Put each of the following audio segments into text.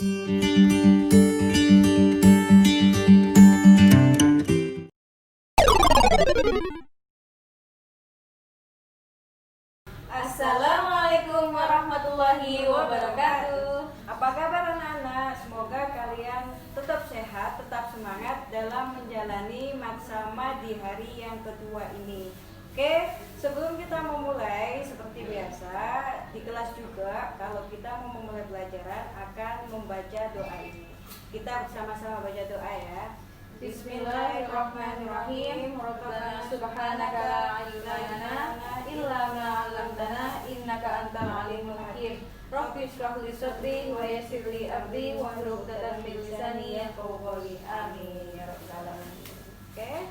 Assalamualaikum warahmatullahi wabarakatuh. Apa kabar anak-anak? Semoga kalian tetap sehat, tetap semangat dalam menjalani matsama di hari yang kedua ini. Oke, sebelum kita memulai seperti biasa di kelas juga, kalau kita mau memulai pelajaran akan membaca doa ini. Kita bersama-sama baca doa ya. Bismillahirrahmanirrahim. Rabbana subhanaka la ilma lana illa ma 'allamtana innaka antal alimul hakim. Rabbi shrah li sadri wa yassir li amri wahlul 'uqdatam min lisani yafqahu qawli. Amin ya rabbal alamin. Oke.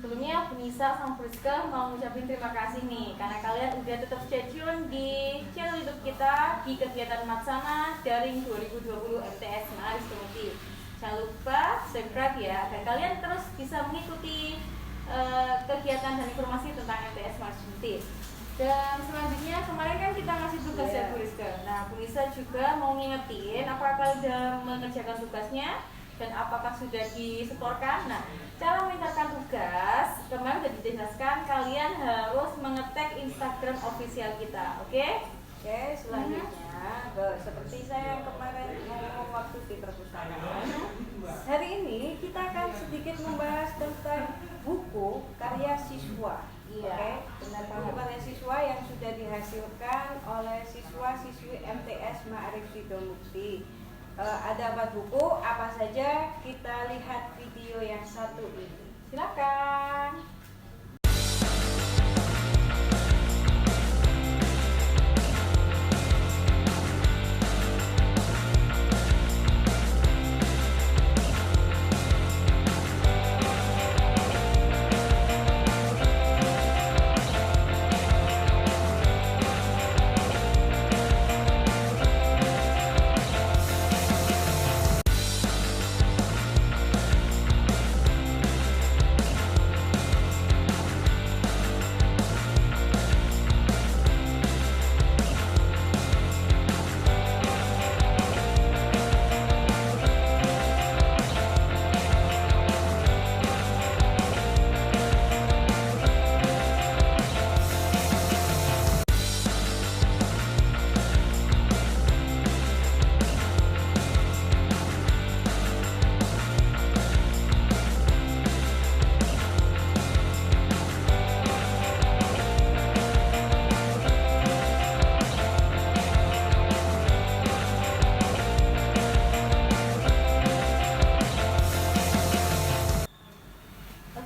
Sebelumnya Nisa sama Friska mau ngucapin terima kasih nih karena kalian udah tetap stay tune di channel YouTube kita di kegiatan Matsama Daring 2020 MTS Ma'arif Kemuti. Jangan lupa subscribe ya agar kalian terus bisa mengikuti kegiatan dan informasi tentang MTS Ma'arif Kemuti. Dan selanjutnya kemarin kan kita ngasih tugas ya Bu Rizka. Nah Bu Nisa juga mau ngingetin apakah kalian sudah mengerjakan tugasnya dan apakah sudah disetorkan. Nah cara mengerjakan tugas kemarin sudah dijelaskan, kalian harus mengetek Instagram official kita, oke? Oke, selanjutnya seperti saya yang kemarin ngomong waktu di perpustakaan. Hari ini kita akan sedikit membahas tentang buku karya siswa. Iya. Oke, benar, buku karya siswa yang sudah dihasilkan oleh siswa-siswi MTS Ma'arif Sidomukti. Ada 4 buku, apa saja? Kita lihat video yang satu ini. Silakan.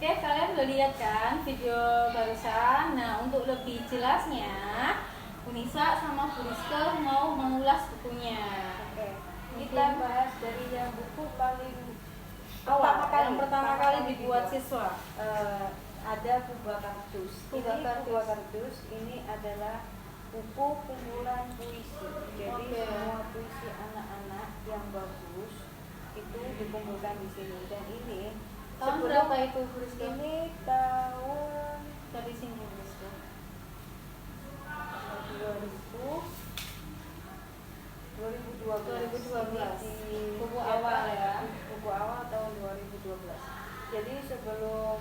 Oke, kalian udah lihat kan video barusan. Nah untuk lebih jelasnya Bu Nisa sama Bu Rizka mau mengulas bukunya. Oke, kita bahas dari yang buku paling Yang pertama kali dibuat siswa. Ada Kubah Kartus. Kubah Kartus ini adalah buku kumpulan puisi. Jadi semua puisi anak-anak yang bagus itu dikumpulkan di sini. Dan ini Tahun berapa itu Bu Rizka? ini tahun Dari sini Bu Rizka. 2012. Buku awal ya. Buku awal tahun 2012. Jadi sebelum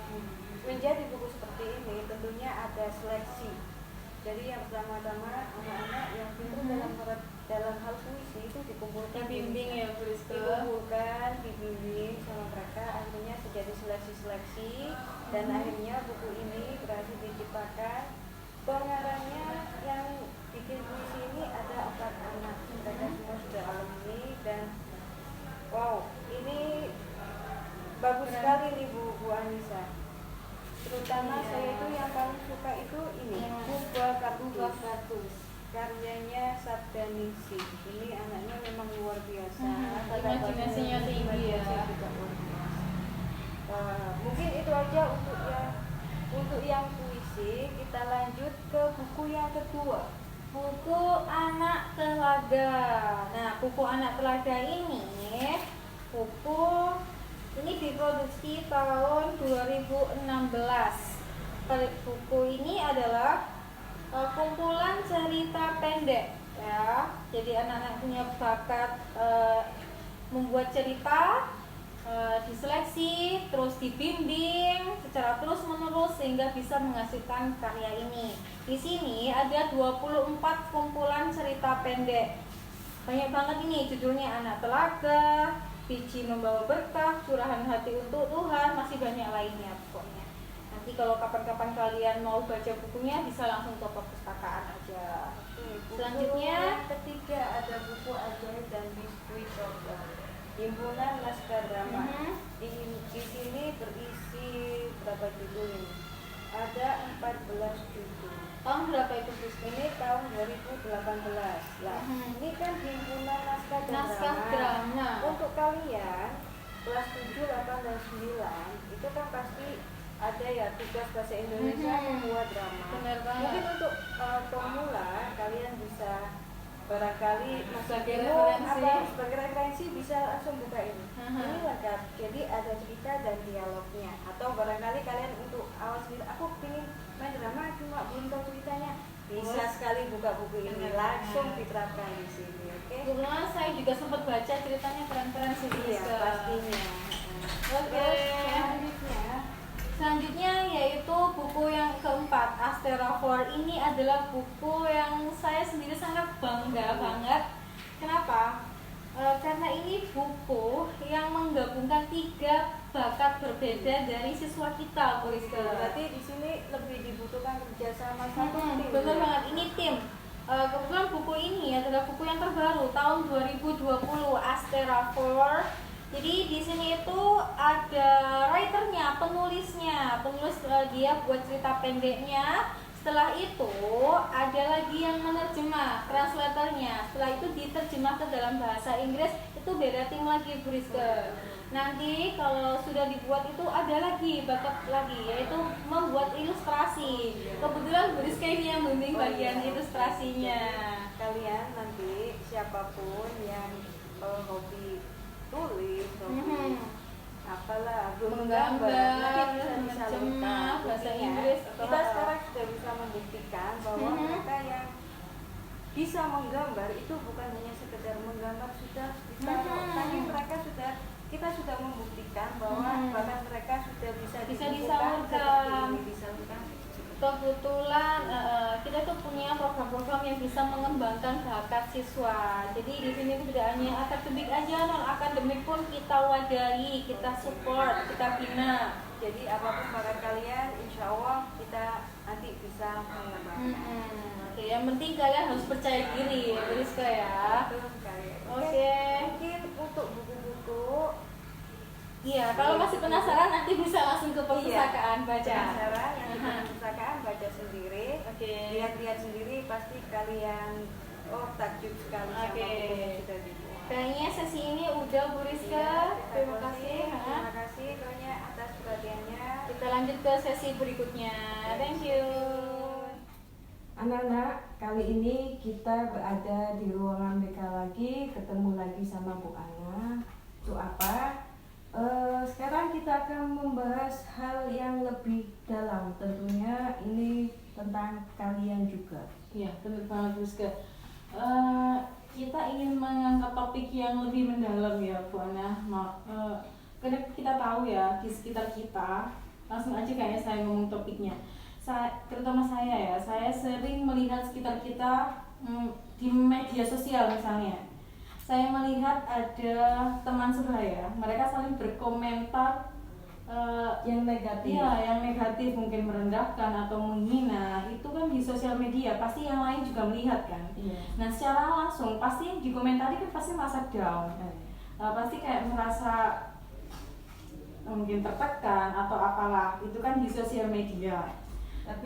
menjadi buku seperti ini tentunya ada seleksi. Jadi yang pertama-tama anak-anak yang pintar dalam hal puisi itu dikumpulkan, Dibimbing ya Bu Rizka. dibimbing sama mereka, akhirnya terjadi seleksi dan akhirnya buku ini berhasil diciptakan. Pengarangnya yang bikin puisi ini ada 4 anak, mereka semua sudah alumni dan wow, ini bagus sekali nih Bu Anissa. Terutama saya itu yang paling suka itu ini Kubah Kartus karyanya Sabdaningsih. Ini anaknya memang luar biasa. Imajinasinya tinggi ya. Juga luar biasa. Mungkin itu aja untuk yang puisi. Kita lanjut ke buku yang kedua. Buku Anak Telaga. Nah, buku Anak Telaga ini diproduksi tahun 2016. Buku ini adalah kumpulan cerita pendek ya. Jadi anak-anak punya bakat membuat cerita, diseleksi, terus dibimbing secara terus-menerus sehingga bisa menghasilkan karya ini. Di sini ada 24 kumpulan cerita pendek. Banyak banget ini judulnya: Anak Telaga, Biji Membawa Berkah, Curahan Hati untuk Tuhan, masih banyak lainnya pokoknya. Nanti kalau kapan-kapan kalian mau baca bukunya bisa langsung ke perpustakaan aja. Selanjutnya ketiga ada buku Ajaib dan Biskuit Coklat, himpunan naskah drama. Di sini berisi berapa judul ini? Ada 14 judul. tahun berapa itu Bis? Ini tahun 2018. Lah, ini kan himpunan naskah Naskah drama. drama. Untuk kalian kelas 7, 8 dan 9 itu kan pasti ada ya tugas bahasa Indonesia membuat drama. Benar banget. Mungkin untuk pemula kalian bisa barangkali Sebagai sebagai referensi bisa langsung buka ini. Ini lengkap. Jadi ada cerita dan dialognya. Atau barangkali kalian untuk awal sendiri, aku ingin main drama cuma belum tahu ceritanya, bisa sekali buka buku ini, langsung diterapkan di sini. Oke? Kebetulan saya juga sempat baca, ceritanya keren-keren sih. Iya, pastinya. Oke. Selanjutnya yaitu buku yang keempat, Astera 4. Ini adalah buku yang saya sendiri sangat bangga banget. Kenapa? Karena ini buku yang menggabungkan 3 bakat berbeda dari siswa kita, Bu Rizka. Berarti di sini lebih dibutuhkan kerjasama satu tim. Benar banget, ini tim. Kebetulan buku ini adalah buku yang terbaru tahun 2020, Astera 4. Jadi di sini itu ada writernya, penulisnya, dia buat cerita pendeknya. Setelah itu ada lagi yang menerjemah, translatornya. Setelah itu diterjemah ke dalam bahasa Inggris, itu beda tim lagi, Bu Rizka. Nanti kalau sudah dibuat itu ada lagi bakat lagi, yaitu membuat ilustrasi. Kebetulan Bu Rizka ini yang membimbing bagian ilustrasinya. Kalian nanti siapapun yang hobi tulis, apalah, menggambar, nanti bisa disalurkan bahasa Inggris. Kita sekarang sudah bisa membuktikan bahwa mereka yang bisa menggambar itu bukan hanya sekedar menggambar, sudah bisa, tapi mereka kita sudah membuktikan bahwa bahkan mereka sudah bisa disalurkan. Kebetulan kita tuh punya program-program yang bisa mengembangkan bakat siswa. Jadi di sini tidak hanya akademik aja, non akademik pun kita wadahi, kita support, kita bina. Jadi apapun bakat kalian, insya Allah kita nanti bisa mengembangkan. Oke, yang penting kalian harus percaya diri, Rizka ya. Oke. Mungkin untuk buku-buku. Iya, kalau masih penasaran nanti bisa langsung ke perpustakaan baca. Penasaran yang di perpustakaan baca sendiri. Lihat-lihat sendiri, pasti kalian takjub sekali sama buku yang sudah dibuat. Kayaknya sesi ini udah, Bu Rizka. Terima kasih. Terima kasih Konya atas perhatiannya. Kita lanjut ke sesi berikutnya. Thank you. Anak-anak, kali ini kita berada di ruangan BK lagi, ketemu lagi sama Bu Ana. Untuk apa? Sekarang kita akan membahas hal yang lebih dalam, tentunya ini tentang kalian juga. Iya, benar banget, Rizka. Kita ingin mengangkat topik yang lebih mendalam ya, Bu Ana. Karena kita tahu ya di sekitar kita, langsung aja kayaknya saya ngomong topiknya. Terutama saya sering melihat sekitar kita di media sosial misalnya. Saya melihat ada teman sebaya, mereka saling berkomentar yang negatif. Ya, yang negatif, mungkin merendahkan atau menghina. Itu kan di sosial media, pasti yang lain juga melihat kan. Nah, secara langsung pasti yang dikomentari kan pasti merasa down. Pasti kayak merasa mungkin tertekan atau apalah. Itu kan di sosial media. Tapi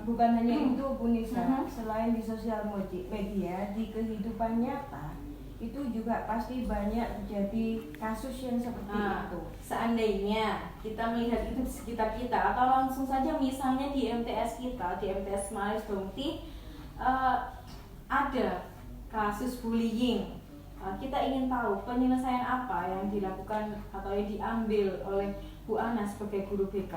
bukan hanya itu, Bu Nisa. Selain di sosial media, di kehidupan nyata itu juga pasti banyak terjadi kasus yang seperti itu. Seandainya kita melihat itu di sekitar kita, atau langsung saja misalnya di MTS kita, di MTS Maris Bungti, ada kasus bullying. Kita ingin tahu penyelesaian apa yang dilakukan atau yang diambil oleh Bu Ana sebagai guru BK.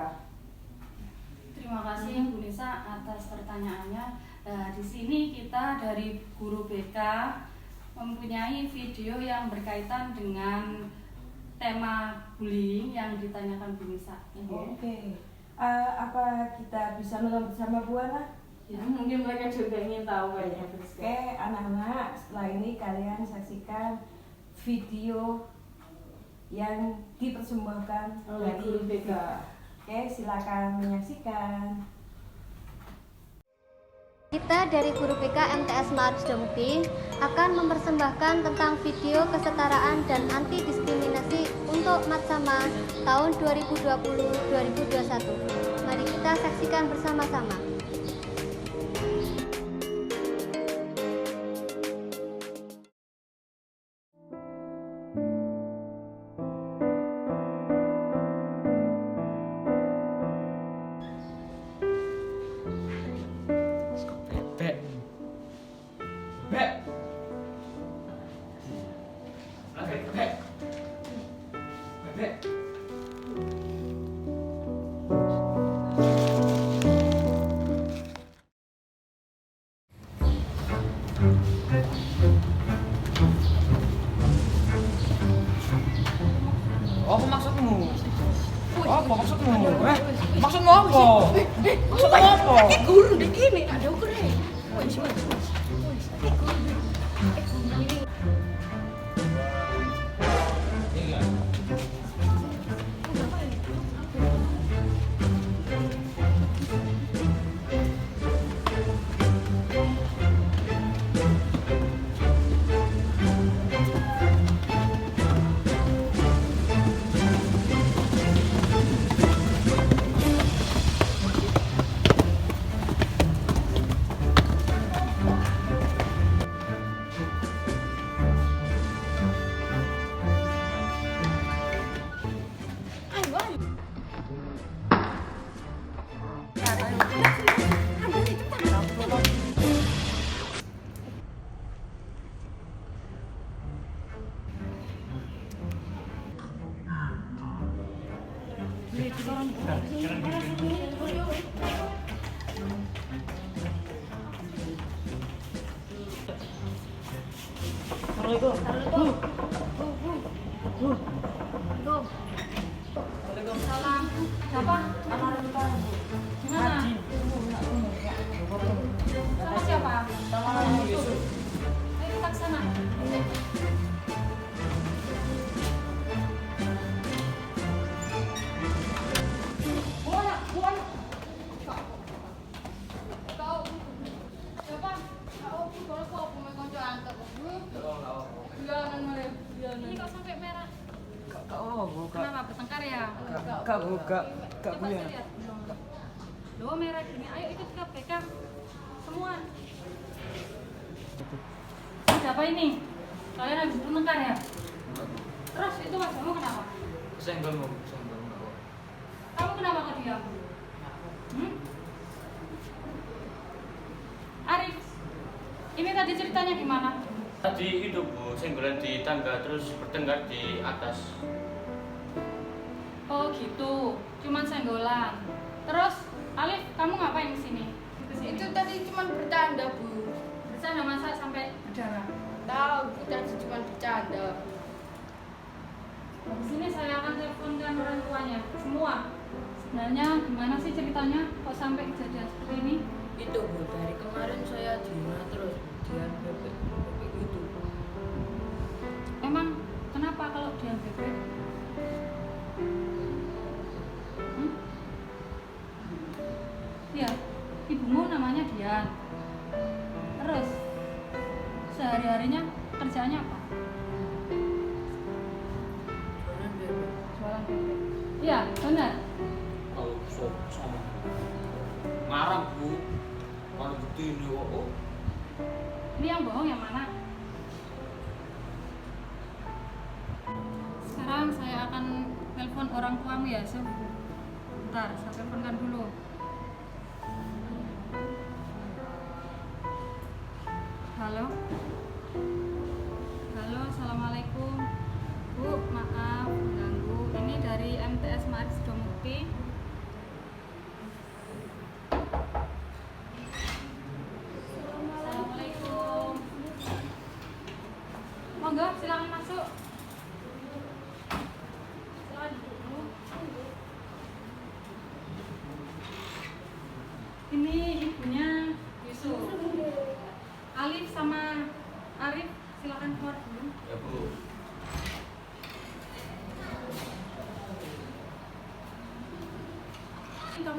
Terima kasih Bu Nisa atas pertanyaannya. Nah, di sini kita dari guru BK mempunyai video yang berkaitan dengan tema bullying yang ditanyakan Bu Nisa. Oke. Apa kita bisa nonton bersama Bu Ana? Ya, mungkin mereka juga ingin tahu kayaknya. Oke, anak-anak, setelah ini kalian saksikan video yang dipersembahkan dari guru BK. Oke, silakan menyaksikan. Kita dari Guru BK MTS Ma'arif Sudamukti akan mempersembahkan tentang video kesetaraan dan anti diskriminasi untuk Matsama tahun 2020-2021. Mari kita saksikan bersama-sama. Apa maksudmu? Apa maksudmu? Maksudmu apa? Maksudmu apa? Guru di gini ada ukuran. Salam. Siapa? Gimana? Sama siapa? Sama Yusuf. Ayo kita ke sana. Ini kok sampai merah? Kenapa bertengkar ya? Kak punya. Loh merah gini, ayo ikut ke BK semua. Ada apa ini? Kalian habis bertengkar ya? Terus itu wajahmu kenapa? Senggol. Kamu kenapa kok diam? Arif, ini tadi ceritanya gimana? Tadi itu Bu, senggolan di tangga terus bertengkar di atas. Oh gitu, cuman senggolan. Terus, Alif, kamu ngapain di sini? Itu tadi cuma bercanda, Bu. Bercanda masa sampai berdarah? Tahu, kita cuma bercanda. Di sini saya akan teleponkan orang tuanya, semua. Sebenarnya gimana sih ceritanya kok sampai kejadian seperti ini? Itu, Bu, dari kemarin saya di rumah terus dia bebek gitu. Emang kenapa kalau dia bebek? Ya, ibumu namanya Dian. Terus sehari-harinya kerjanya apa? Jualan bebek. Jualan bebek. Iya, benar. Kalau sama ngarang Bu, kalau bukti ini kok. Ini yang bohong yang mana? Sekarang saya akan telepon orang tuamu ya, Suf. Bentar, saya teleponkan dulu. Halo. Halo, assalamualaikum. Bu, maaf mengganggu. Ini dari MTS Ma'arif Sudamukti.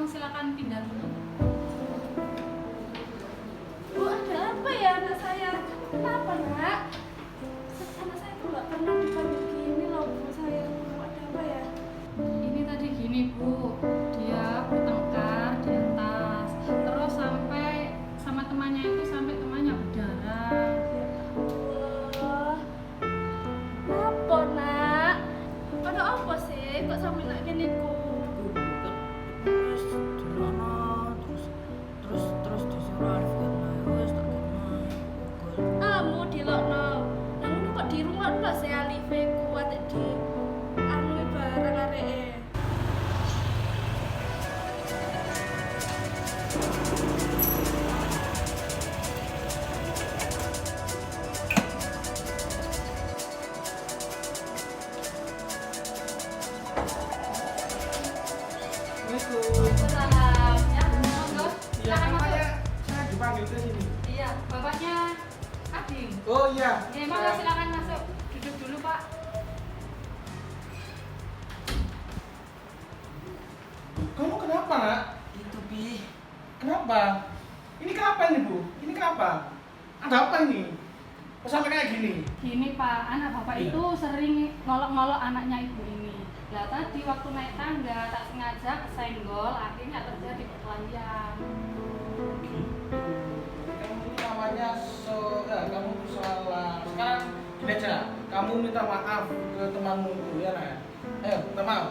silakan pindah dulu. Bu, ada apa ya anak saya? Kenapa nak? Anak saya tuh nggak pernah dipanggil gini loh bu saya. Bu, ada apa ya? Ini tadi gini Bu, dia bertengkar di atas, terus sampai sama temannya itu sampai temannya berdarah. Wah, kenapa nak? Ada apa sih? Kok sampai nak gini ku? Terus dirono terus disuruh Arif karena wis tak kenal. Kamu di lokno. Yang ini kok di rumah lah saya Alife kuat di anu barang areke. Salam, ya, monggo. Iya, Silakan masuk. saya dipanggil ke sini. Iya, bapaknya Ading. Oh iya. Ya, monggo silakan masuk. Duduk dulu Pak. Kamu kenapa, Nak? Itu Pi. Kenapa? Ini kenapa ini, Bu? Ini kenapa? Ada apa ini? Kok sampai kayak gini? Gini Pak, anak bapak Iya. itu sering ngolok-ngolok anaknya ibu ini. Lah tadi waktu naik tangga tak sengaja kesenggol, akhirnya terjadi perkelahian. Kamu ini namanya kamu salah. Sekarang gini aja, kamu minta maaf ke temanmu itu, ya Nak? Ayo, minta maaf.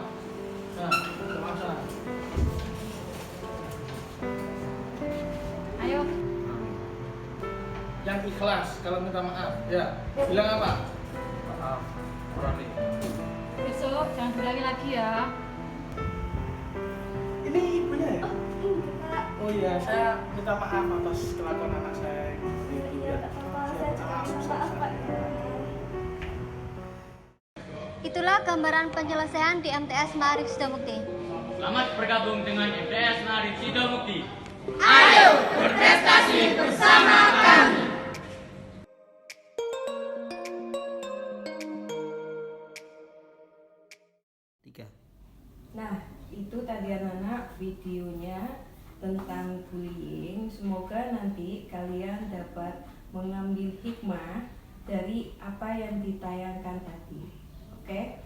Nah, minta maaf sana. Ayo, Yang ikhlas kalau minta maaf, ya. Bilang apa? Maaf, kurang nih. besok jangan diulangi lagi ya. Ini ibunya ya? Oh iya, saya minta maaf atas kelakuan anak saya. Itu ya. Saya minta maaf. Itulah gambaran penyelesaian di MTS Ma'arif Sidomukti. Selamat bergabung dengan MTS Ma'arif Sidomukti. Ayo berprestasi bersama kami. Nah, itu tadi anak-anak videonya tentang bullying. Semoga nanti kalian dapat mengambil hikmah dari apa yang ditayangkan tadi. Oke?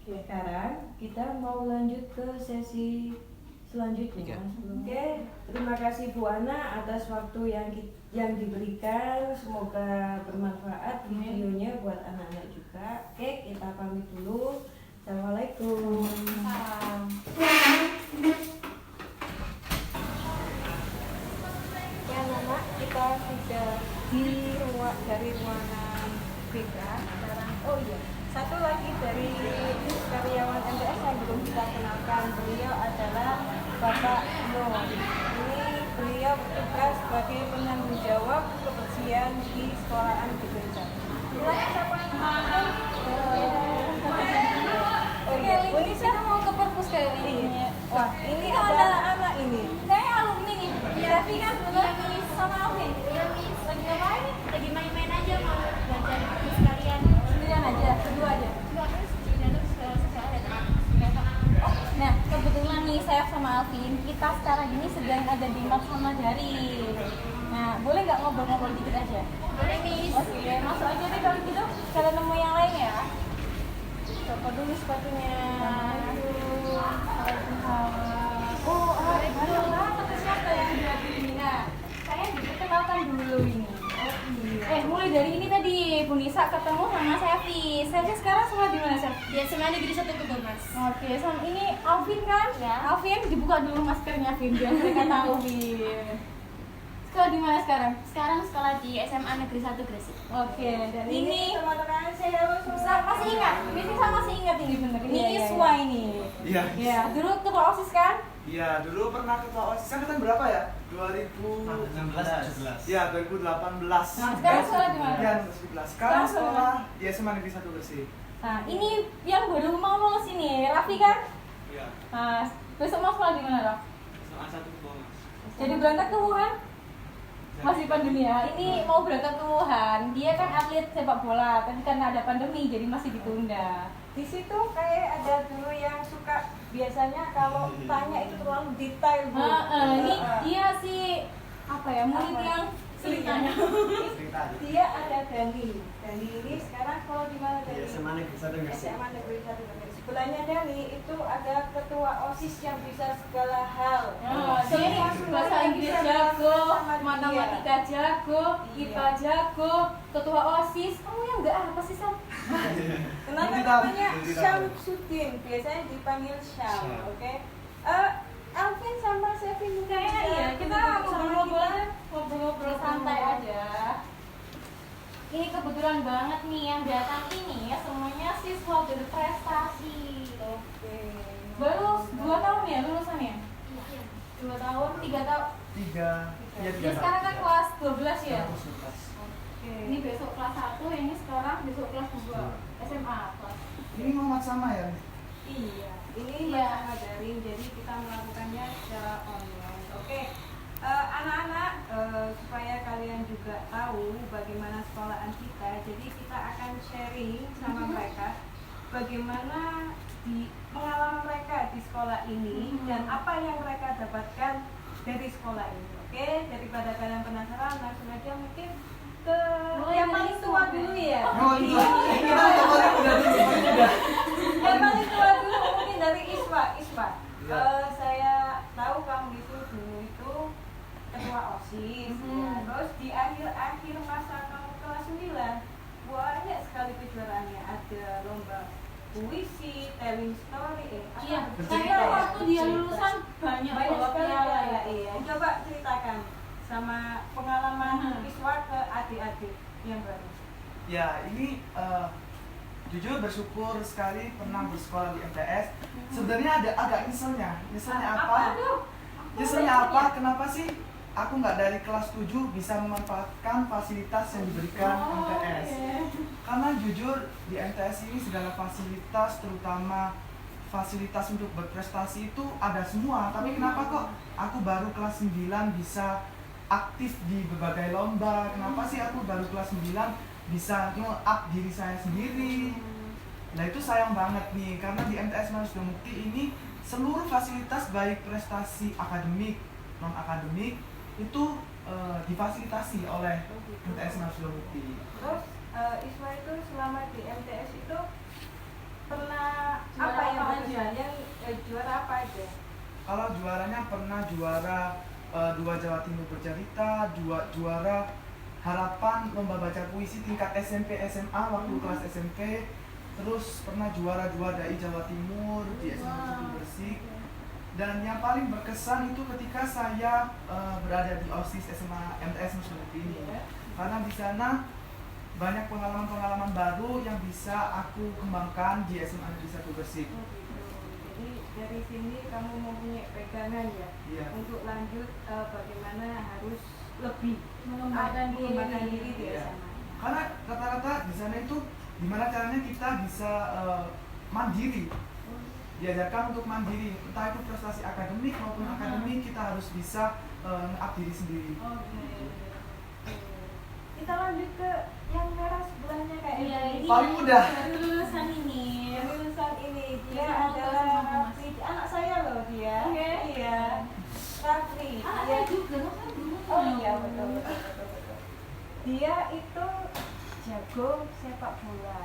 Sekarang kita mau lanjut ke sesi selanjutnya. Oke, terima kasih Bu Ana atas waktu yang diberikan. Semoga bermanfaat videonya buat anak-anak juga. Oke, kita pamit dulu. Assalamualaikum. Salam. Ya anak-anak, kita sudah dari ruangan BK sekarang. Oh iya, satu lagi dari karyawan MTS yang belum kita kenalkan. Beliau adalah Bapak No. Ini beliau bertugas sebagai penanggung jawab kebersihan di sekolahan BK. Silakan siapa yang mau? Oh iya, ini kita mau ke perpus kali ini. Wah, ini ada anak ini. Saya alumni nih. Tapi kan lagi sama Alvin. Lagi ngapain nih? Lagi main-main aja mau belajar sekalian. Sendirian aja, berdua aja. Nah, kebetulan nih saya sama Alvin, kita sekarang ini sedang ada di Marsama Dari. Nah, boleh nggak ngobrol-ngobrol dikit aja? Boleh, Miss. Oke, masuk aja deh kalau gitu. Kalian nemu yang lain ya. Coba dulu sepatunya. Oh, alhamdulillah. Tapi siapa yang sudah pilih? Nah, saya diperkenalkan dulu ini. Mulai dari ini tadi, Bu Nisa ketemu sama Sevi. Sevi sekarang sekolah di mana, Sev? Ya, SMA Negeri 1 Tugu, Mas. Oke, sama ini Alvin kan? Ya. Alvin, dibuka dulu maskernya, Vin, biar mereka tahu, Vin. Sekolah di mana sekarang? Sekarang sekolah di SMA Negeri 1 Gresik. Oke, dan ini teman-teman saya masih ingat? Ini saya masih ingat ini bener. Ini Iya, iya, Iswa ini. Iya. Ya, dulu ketua OSIS kan? Iya, dulu pernah ketua OSIS angkatan berapa ya? 16. Ya, 2018. Nah, sekarang sekolah di mana? Iya, 2011. Sekarang sekolah di SMA Negeri 1 Gresik. Nah, ini yang baru mau lulus ini, Raffi kan? Iya. Nah, besok mau sekolah di mana, Raf? SMA 1 Mas. Jadi berangkat ke Wuhan? Masih pandemi ya. Ini mau berangkat ke Wuhan. Dia kan atlet sepak bola, tapi karena ada pandemi jadi masih ditunda. Di situ kayak ada dulu yang suka biasanya kalau tanya itu terlalu detail Bu. Ini dia sih apa ya? Murid yang ceritanya. Dia ada Dani ini sekarang kalau di mana Dani? SMA Negeri 1 Gresik. SMA Negeri 1 Gresik. Sebelahnya Dani itu ada ketua OSIS yang bisa segala hal. Dia bahasa Inggris jago, matematika jago, IPA jago, ketua OSIS. Kamu yang enggak apa sih, Sam? Kenapa namanya Syamsuddin? Biasanya dipanggil Syam, oke? Alvin sama Sevin Kayaknya iya, kita ngobrol-ngobrol santai aja. Ini kebetulan banget nih yang datang ini ya semuanya siswa berprestasi. Oke. Baru 2 tahun ya lulusannya? 2 tahun, 3 tahun. 3. Ya sekarang kan kelas 12 ya? Oke. Ini besok kelas 1, ini sekarang besok kelas 2 SMA kelas. Ini Muhammad sama ya? Iya. Ini Iya. bersama daring, jadi kita melakukannya secara online. Oke. Anak-anak, supaya kalian juga tahu bagaimana sekolahan kita, jadi kita akan sharing sama mereka bagaimana di pengalaman mereka di sekolah ini dan apa yang mereka dapatkan dari sekolah ini. Oke, daripada kalian penasaran, langsung aja mungkin ke yang paling tua dulu ya. Yang paling tua dulu mungkin dari Iswa. Saya tahu kamu itu dulu itu ketua OSIS, ya. Terus di akhir masa kamu kelas 9 banyak sekali kejuaraannya, ada lomba puisi, telling story, Iya, saya waktu dia lulusan banyak sekali piala ya. Iya. Coba ceritakan sama pengalaman Iswa ke adik-adik yang baru. Ya, ini jujur bersyukur sekali pernah bersekolah di MTS. Sebenarnya ada agak nyeselnya apa? Nyeselnya apa? Kenapa sih aku nggak dari kelas 7 bisa memanfaatkan fasilitas yang diberikan MTS? Karena jujur di MTS ini segala fasilitas, terutama fasilitas untuk berprestasi itu ada semua. Tapi kenapa kok aku baru kelas 9 bisa aktif di berbagai lomba? Kenapa sih aku baru kelas 9 bisa nge-up diri saya sendiri? Nah itu sayang banget nih, karena di MTS Marsda Mukti ini seluruh fasilitas baik prestasi akademik, non-akademik itu difasilitasi oleh MTS Marsda Mukti. Terus Iswa itu selama di MTS itu pernah juara apa yang apa berkesan? Yang juara apa aja? Kalau juaranya pernah juara 2 Jawa Timur bercerita, juara harapan lomba baca puisi tingkat SMP SMA waktu kelas SMP. Terus pernah juara 2 DAI Jawa Timur di SMA Gresik. Dan yang paling berkesan itu ketika saya berada di OSIS SMA MTS Marsda Mukti ini. Karena di sana banyak pengalaman-pengalaman baru yang bisa aku kembangkan di SMA Negeri 1 Gresik. Jadi dari sini kamu mempunyai pegangan ya, Iya. untuk lanjut bagaimana harus lebih mengembangkan diri di Iya. SMA. Karena rata-rata di sana itu gimana caranya kita bisa mandiri, diajarkan untuk mandiri, entah itu prestasi akademik maupun akademik kita harus bisa nge-up diri sendiri. Kita lanjut ke yang merah sebelahnya kayak ini. Paling mudah. Baru lulusan ini. Lulusan ini dia Iya, adalah sama Rafli, anak saya loh dia. Oke. Iya. Rafli. Anak Dia- saya juga, kan dulu. Oh iya betul. Dia itu jago sepak bola.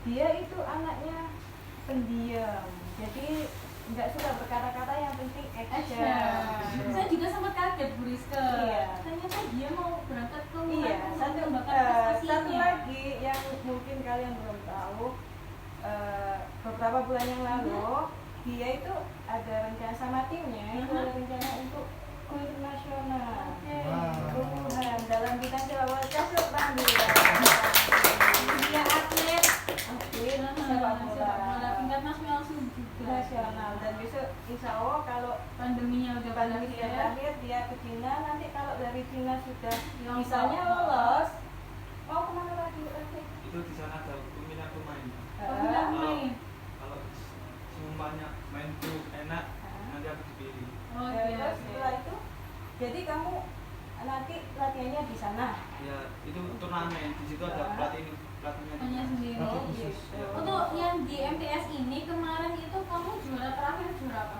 Dia itu anaknya pendiam, jadi nggak suka berkata-kata, yang penting action. Saya juga sempat kaget Bu Rizka. Iya. Ternyata dia mau berangkat ke Wuhan Iya, untuk satu mengembangkan prestasinya. satu lagi yang mungkin kalian belum tahu, beberapa bulan yang lalu dia itu ada rencana sama timnya, itu ada rencana untuk kuliah nasional. Wuhan dalam bidang sepak kasut bambu. Dia atlet sepak bola tingkat nasional juga. nasional, dan besok insya Allah kalau Pandeminya udah pandemi berakhir sudah ya. berakhir dia ke Cina. Nanti kalau dari Cina sudah Ya, misalnya Allah. lolos, mau kemana lagi? Itu di sana ada peminat pemain. Tidak main. Kalau semuanya main tuh enak, nanti aku dipilih. Oh Terus iya. setelah itu, jadi kamu nanti Untuk yang di MTS ini kemarin itu kamu juara terakhir juara apa?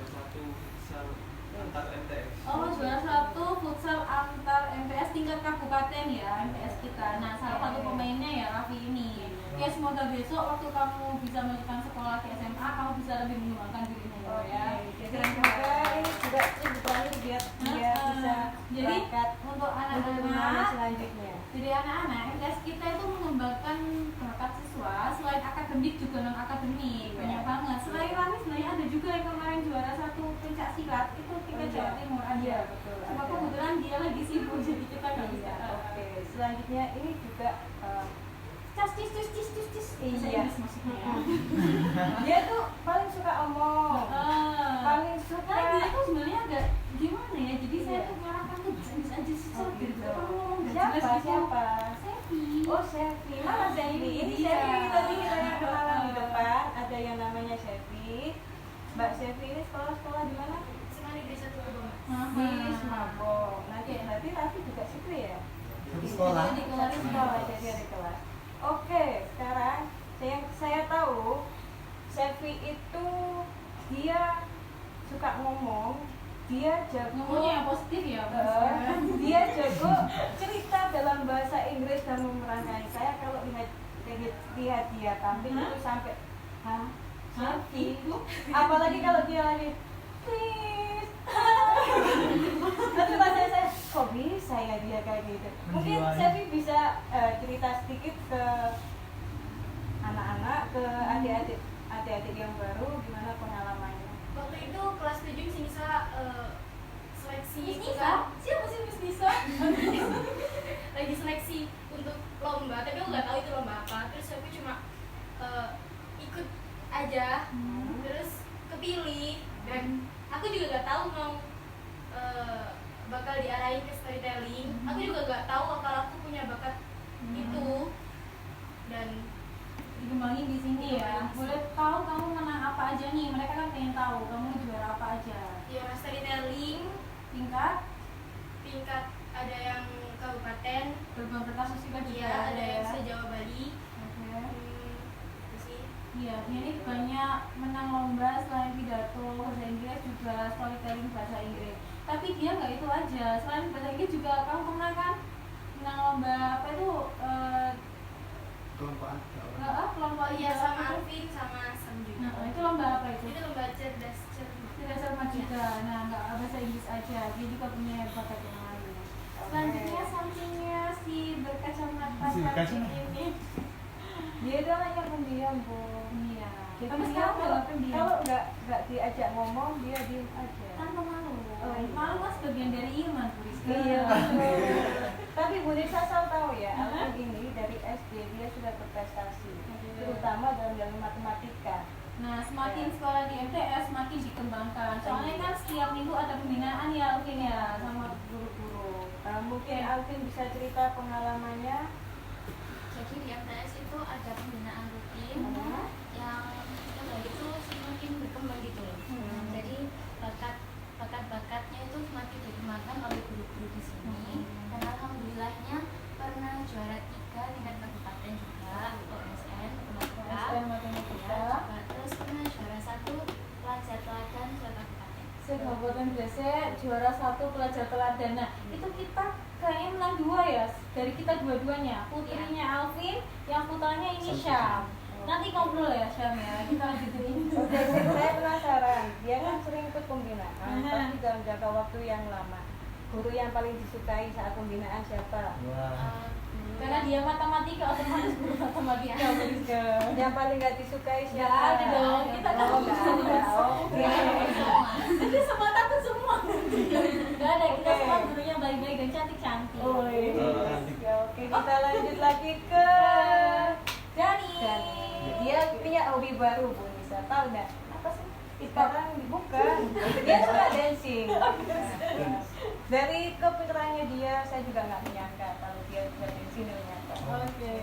Satu futsal antar MTS. Oh, juara 1 futsal antar MTS tingkat kabupaten ya, MTS kita. Nah, salah satu pemainnya ya Raffi ini. Oke, semoga besok waktu kamu bisa melanjutkan sekolah di SMA, kamu bisa lebih mengembangkan dirimu ya. Jadi semoga ini juga berani biar dia bisa Jadi berangkat untuk untuk anak-anak selanjutnya. Jadi anak-anak MTS kita itu mengembangkan bakat siswa selain akademik juga non akademik banyak banget. Selain Rani sebenarnya ada juga yang kemarin juara 1 pencak silat itu tingkat Jawa Timur ada. Betul. Cuma kebetulan dia lagi sibuk jadi kita nggak bisa. Oke, selanjutnya ini juga Cis. Iya. Maksudnya. Dia tuh paling suka omong, paling suka. Karena dia tuh sebenarnya agak gimana ya? Jadi saya tuh ngarahkan tuh bisa aja sih gitu. Kamu ngomong nggak jelas gitu. Siapa? Sevi. Oh, Sevi. Mana Sevi? Ini Sevi tadi kita yang kenalan di depan. Ada yang namanya Sevi. Mbak Sevi ini sekolah di mana? SMA Negeri 1 Kebomas. Di Semabong. Nanti Raffi juga situ ya? Sekolah. Jadi di sekolah, jadi ada kelas. Oke, sekarang saya tahu Sevi itu dia suka ngomong, dia jago Ngomongnya yang positif ya, dia jago cerita dalam bahasa Inggris dan memerankan. Saya kalau lihat dia tampil itu sampai Sevi. Apalagi kalau dia lagi please. Tapi bahasa saya kok bisa ya dia kayak gitu. Mungkin Sevi bisa cerita sedikit ke anak-anak, ke adik-adik yang baru gimana pengalamannya. Waktu itu kelas 7 Miss Nisa seleksi Miss Nisa? Siapa sih Miss Nisa? lagi seleksi untuk lomba, tapi aku nggak tahu itu lomba apa. Terus aku cuma ikut aja, terus kepilih dan aku juga nggak tahu mau bakal diarahin ke storytelling. Aku juga nggak tahu kalau aku punya bakat itu dan dikembangin di sini ya. Boleh tahu kamu menang apa aja nih? Mereka kan pengen tahu kamu juara apa aja. juara storytelling tingkat ada yang kabupaten, Gerbang Kertas juga iya ada yang se-Jawa Bali. Oke. Itu sih. Iya, dia ini banyak menang lomba selain pidato bahasa Inggris juga storytelling bahasa Inggris. Tapi dia nggak itu aja, selain bahasa Inggris juga kamu pernah kan menang lomba apa itu kelompok Iya sama Alvin sama Sam juga. Nah, itu lomba apa itu? Itu lomba cerdas cermat. Tidak sama juga. Nah, nggak bahasa Inggris aja, dia juga punya bakat yang lain. Selanjutnya sampingnya si berkacamata cantik ini. Dia itu anaknya pendiam, Bu. Iya. Jadi Tapi dia sekarang kalau udah pendiam. kalau nggak diajak ngomong dia diem aja. Tanpa malu. Oh, iya. Malu mas bagian dari iman, Bu Rizky. Iya. Tapi Bu Nisa asal tahu ya, Alvin ini dari SD dia sudah berprestasi, terutama dalam matematika. Nah, semakin sekolah di MTS semakin dikembangkan. Soalnya kan setiap minggu ada pembinaan ya Alvin ya sama guru-guru. Mungkin Alvin bisa cerita pengalamannya. Jadi di MTS itu ada pembinaan rutin yang dari itu semakin berkembang gitu loh. Jadi bakat-bakatnya itu semakin dikembangkan oleh guru-guru di sini. Dan alhamdulillahnya pernah juara 3 tingkat kabupaten juga OSN matematika. Terus pernah juara 1 pelajar teladan se-kabupaten. Se-kabupaten Gresik juara 1 pelajar teladan. Nah, itu kita kayaknya menang 2 ya dari kita dua-duanya. Putrinya Alvin, yang putranya ini Syam. Nanti ngobrol ya Syam ya, kita lanjutin ini. Oke, saya penasaran. Dia kan sering ikut pembinaan, tapi dalam jangka waktu yang lama. Guru yang paling disukai saat pembinaan siapa? Karena dia matematika, otomatis guru matematika. Yang paling gak disukai siapa? Gak ada dong, kita kan nggak ada. Oke. Jadi semua takut semua. Gak ada, kita semua gurunya baik-baik dan cantik-cantik. Oh iya. Oke, kita lanjut lagi ke Dani. Dia punya hobi baru, Bu Nisa. Tahu nggak? Apa sih? Sekarang bukan. Dia suka dancing. Dari kepikirannya dia, saya juga nggak menyangka kalau dia bisa dancing ternyata. Oke.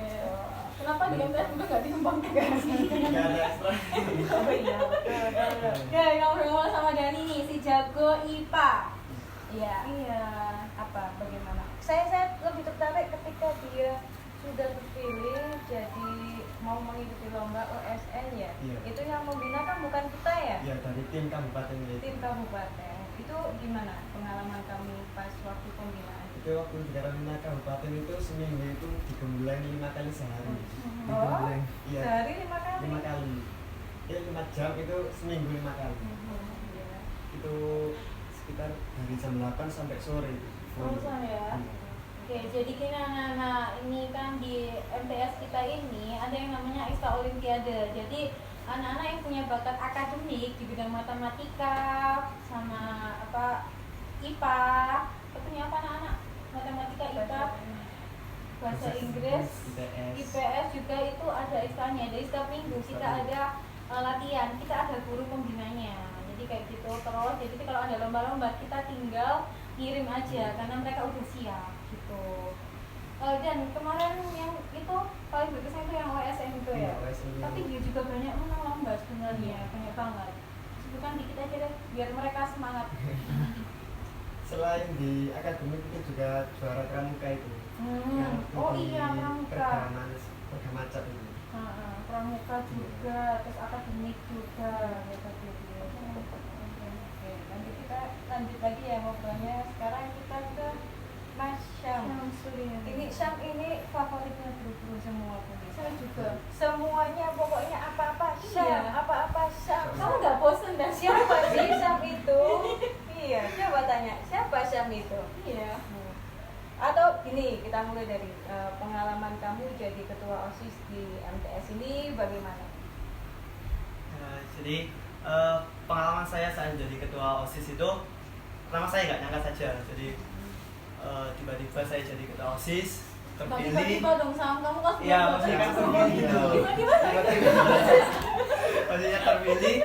Kenapa di MTS juga nggak dikembangkan? Nggak ada ekstra. Oh iya, betul. Oke, ngobrol sama Dani nih, si jago IPA. Iya. Iya. Apa? Bagaimana? Saya lebih tertarik ketika dia sudah terpilih jadi mengikuti lomba OSN ya. Iya. Itu yang membina kan bukan kita ya? Ya dari tim kabupaten itu. Tim kabupaten. Itu gimana pengalaman kamu pas waktu pembinaan? Itu waktu di karantina kabupaten itu seminggu itu digembleng 5 kali sehari. Oh, Digembleng, iya. sehari 5 kali? 5 kali. Ya 5 jam itu seminggu 5 kali. Iya. Itu sekitar dari jam 8 sampai sore itu. Oh, ya. Oke, jadi gini anak-anak, ini kan di MTS kita ini ada yang namanya Extra Olimpiade. Jadi anak-anak yang punya bakat akademik di bidang matematika sama IPA, punya apa anak-anak? Matematika, IPA, bahasa Inggris, IPS juga itu ada istilahnya. Jadi setiap minggu kita ada latihan, kita ada guru pembinanya. Jadi kayak gitu terus. Jadi kalau ada lomba-lomba kita tinggal kirim aja karena mereka udah siap gitu. Dan kemarin yang itu paling berkesan itu yang OSN itu ya. Tapi dia juga banyak menang lomba sebenarnya, banyak banget. Sebutkan dikit aja deh biar mereka semangat. Selain di akademik itu juga juara pramuka itu. Oh iya, pramuka. Pergamacet itu. Pramuka juga, terus akademik juga gitu. Oke, nanti kita lanjut lagi ya ngobrolnya. Sekarang kita ke Mas Syam. Ini Syam ini favoritnya guru-guru semua pun. Saya juga. Semuanya pokoknya apa-apa Syam, apa-apa Syam. Kamu nggak bosan dan siapa sih Syam itu? Iya, coba tanya siapa Syam itu? Iya. Atau gini, kita mulai dari pengalaman kamu jadi ketua OSIS di MTS ini bagaimana? Jadi pengalaman saya saat jadi ketua OSIS itu pertama saya nggak nyangka saja. Jadi tiba-tiba saya jadi ketua OSIS terpilih. Tiba-tiba dong Sam, kamu kan iya, maksudnya kan terpilih gitu. Maksudnya terpilih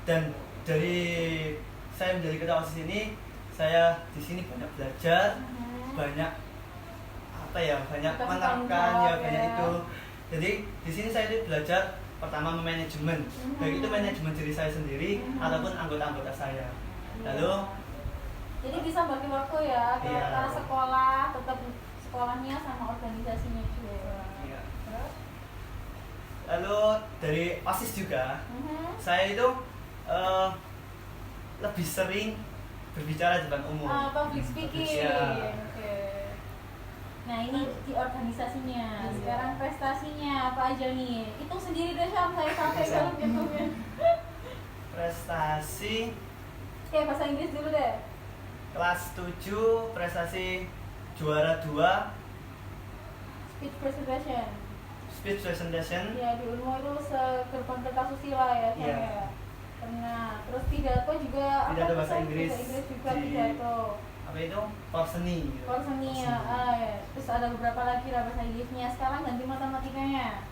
dan dari saya menjadi ketua OSIS ini saya di sini banyak belajar, banyak banyak menerapkan banyak itu. Jadi di sini saya itu belajar pertama manajemen, baik itu manajemen diri saya sendiri ataupun anggota-anggota saya. Lalu jadi bisa bagi waktu ya ke arah sekolah, tetap sekolahnya sama organisasinya juga. Iya. Lalu dari OSIS juga, saya itu lebih sering berbicara di depan umum. Public speaking. Ya. Okay. Nah ini di organisasinya. Sekarang prestasinya apa aja nih? Hitung sendiri deh Syam, saya sampai kalau hitungnya. Prestasi. Bahasa Inggris dulu deh. Kelas 7 prestasi juara 2. Speech presentation. Speech presentation. Ya di Unmu itu gerbang kertasusila ya. Iya. Pernah. Terus pidato juga. Pidato bahasa Inggris. Bahasa Inggris juga pidato. Apa itu? Porseni. Porseni ya. Ya. Terus ada beberapa lagi lah bahasa Inggrisnya. Sekarang ganti matematikanya.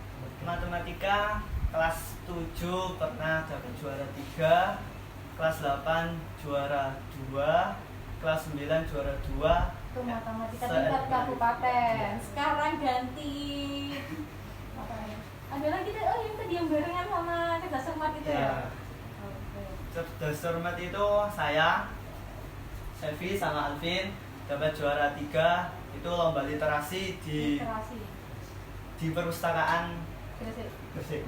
Matematika kelas 7 pernah dapat juara 3, kelas 8 juara 2, kelas 9 juara 2. Itu matematika tingkat kabupaten. Sekarang ganti ada lagi deh, yang tadi yang barengan sama cerdas cermat itu ya. Cerdas cermat itu saya, Sevi sama Alvin dapat juara 3 itu lomba literasi di perpustakaan Gresik.